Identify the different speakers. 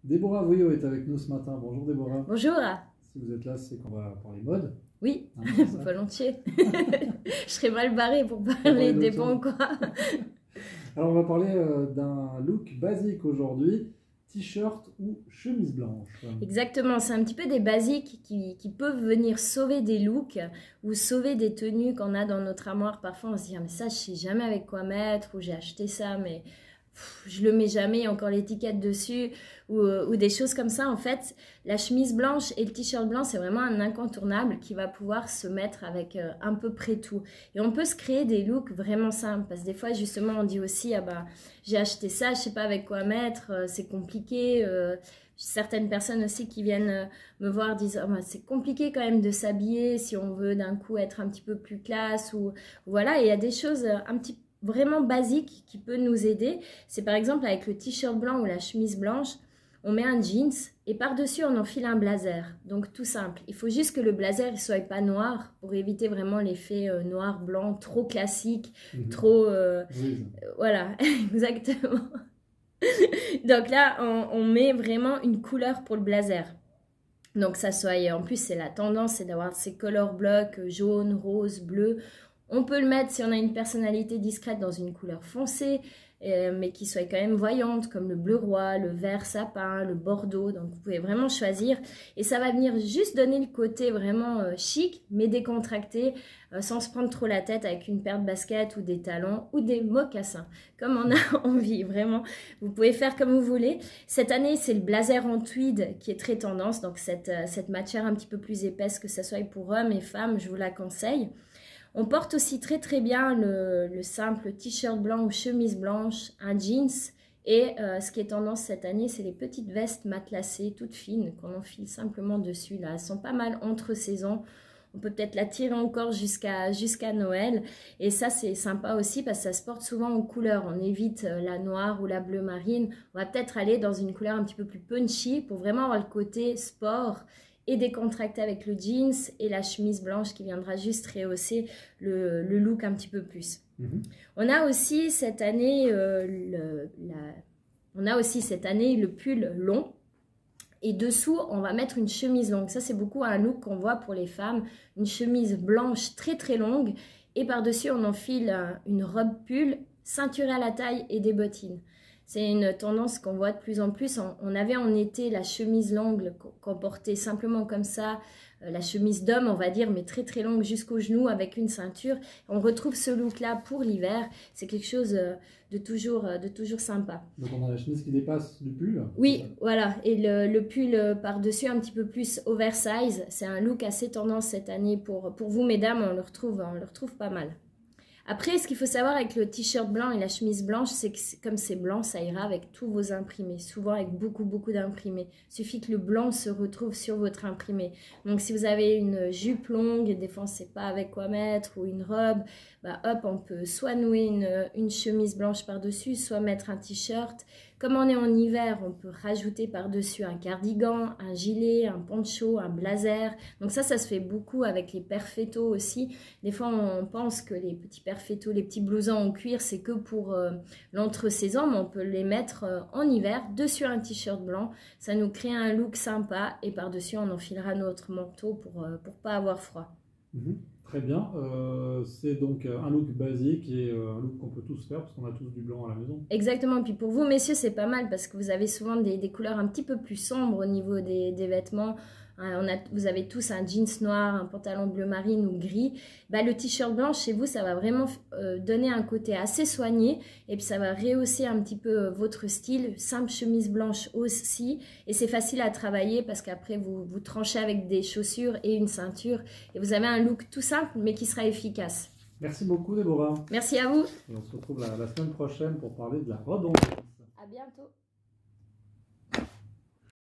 Speaker 1: Déborah Vouillot est avec nous ce matin. Bonjour Déborah.
Speaker 2: Bonjour.
Speaker 1: Si vous êtes là, c'est qu'on va parler mode.
Speaker 2: Oui,
Speaker 1: Hein,
Speaker 2: volontiers. Je serais mal barrée pour parler des bons quoi.
Speaker 1: Alors on va parler d'un look basique aujourd'hui, t-shirt ou chemise blanche.
Speaker 2: Exactement, c'est un petit peu des basiques qui peuvent venir sauver des looks ou sauver des tenues qu'on a dans notre armoire. Parfois on se dit ah, mais ça je sais jamais avec quoi mettre, ou j'ai acheté ça mais je le mets jamais, il y a encore l'étiquette dessus, ou des choses comme ça. En fait, la chemise blanche et le t-shirt blanc, c'est vraiment un incontournable qui va pouvoir se mettre avec à peu près tout. Et on peut se créer des looks vraiment simples, parce que des fois, justement, on dit aussi, ah bah, j'ai acheté ça, je sais pas avec quoi mettre, c'est compliqué. Certaines personnes aussi qui viennent me voir disent oh, bah, c'est compliqué quand même de s'habiller si on veut d'un coup être un petit peu plus classe, ou voilà. Et il y a des choses un petit peu vraiment basique qui peut nous aider. C'est par exemple avec le t-shirt blanc ou la chemise blanche, on met un jeans et par-dessus on enfile un blazer. Donc tout simple. Il faut juste que le blazer ne soit pas noir pour éviter vraiment l'effet noir, blanc, trop classique, trop... voilà, exactement. Donc là, on met vraiment une couleur pour le blazer. Donc ça soit, en plus c'est la tendance, c'est d'avoir ces color blocks jaune, rose, bleu. On peut le mettre si on a une personnalité discrète dans une couleur foncée, mais qui soit quand même voyante, comme le bleu roi, le vert sapin, le bordeaux. Donc vous pouvez vraiment choisir. Et ça va venir juste donner le côté vraiment chic, mais décontracté, sans se prendre trop la tête avec une paire de baskets ou des talons ou des mocassins, comme on a envie, vraiment. Vous pouvez faire comme vous voulez. Cette année, c'est le blazer en tweed qui est très tendance. Donc cette matière un petit peu plus épaisse, que ce soit pour hommes et femmes, je vous la conseille. On porte aussi très très bien le simple t-shirt blanc ou chemise blanche, un jeans, et ce qui est tendance cette année, c'est les petites vestes matelassées, toutes fines, qu'on enfile simplement dessus. Là, elles sont pas mal entre saisons. On peut peut-être la tirer encore jusqu'à Noël. Et ça, c'est sympa aussi parce que ça se porte souvent en couleur. On évite la noire ou la bleu marine. On va peut-être aller dans une couleur un petit peu plus punchy pour vraiment avoir le côté sport et décontracté avec le jeans et la chemise blanche qui viendra juste rehausser le look un petit peu plus. On a aussi cette année le pull long. Et dessous, on va mettre une chemise longue. Ça, c'est beaucoup un look qu'on voit pour les femmes. Une chemise blanche très très longue. Et par-dessus, on enfile une robe pull, ceinturée à la taille et des bottines. C'est une tendance qu'on voit de plus en plus. On avait en été la chemise longue qu'on portait simplement comme ça, la chemise d'homme on va dire, mais très très longue jusqu'aux genoux avec une ceinture. On retrouve ce look-là pour l'hiver. C'est quelque chose de toujours sympa.
Speaker 1: Donc on a la chemise qui dépasse du pull.
Speaker 2: Oui, voilà. Et le pull par-dessus un petit peu plus oversize. C'est un look assez tendance cette année pour vous mesdames. On le retrouve pas mal. Après, ce qu'il faut savoir avec le t-shirt blanc et la chemise blanche, c'est que comme c'est blanc, ça ira avec tous vos imprimés, souvent avec beaucoup d'imprimés. Il suffit que le blanc se retrouve sur votre imprimé. Donc, si vous avez une jupe longue, des fois, on ne sait pas avec quoi mettre, ou une robe, bah hop, on peut soit nouer une chemise blanche par-dessus, soit mettre un t-shirt. Comme on est en hiver, on peut rajouter par-dessus un cardigan, un gilet, un poncho, un blazer. Donc ça se fait beaucoup avec les perfettos aussi. Des fois, on pense que les petits perfettos, les petits blousons en cuir, c'est que pour l'entre-saison, mais on peut les mettre en hiver, dessus un t-shirt blanc. Ça nous crée un look sympa et par-dessus, on enfilera notre manteau pour pas avoir froid.
Speaker 1: Très bien, c'est donc un look basique et un look qu'on peut tous faire parce qu'on a tous du blanc à la maison.
Speaker 2: Exactement, puis pour vous messieurs c'est pas mal parce que vous avez souvent des couleurs un petit peu plus sombres au niveau des vêtements. Vous avez tous un jeans noir, un pantalon bleu marine ou gris. Bah, le t-shirt blanc chez vous, ça va vraiment donner un côté assez soigné et puis ça va rehausser un petit peu votre style. Simple chemise blanche aussi et c'est facile à travailler parce qu'après vous tranchez avec des chaussures et une ceinture et vous avez un look tout simple mais qui sera efficace.
Speaker 1: Merci beaucoup Déborah.
Speaker 2: Merci à vous.
Speaker 1: Et on se retrouve la semaine prochaine pour parler de la redondance.
Speaker 2: À bientôt.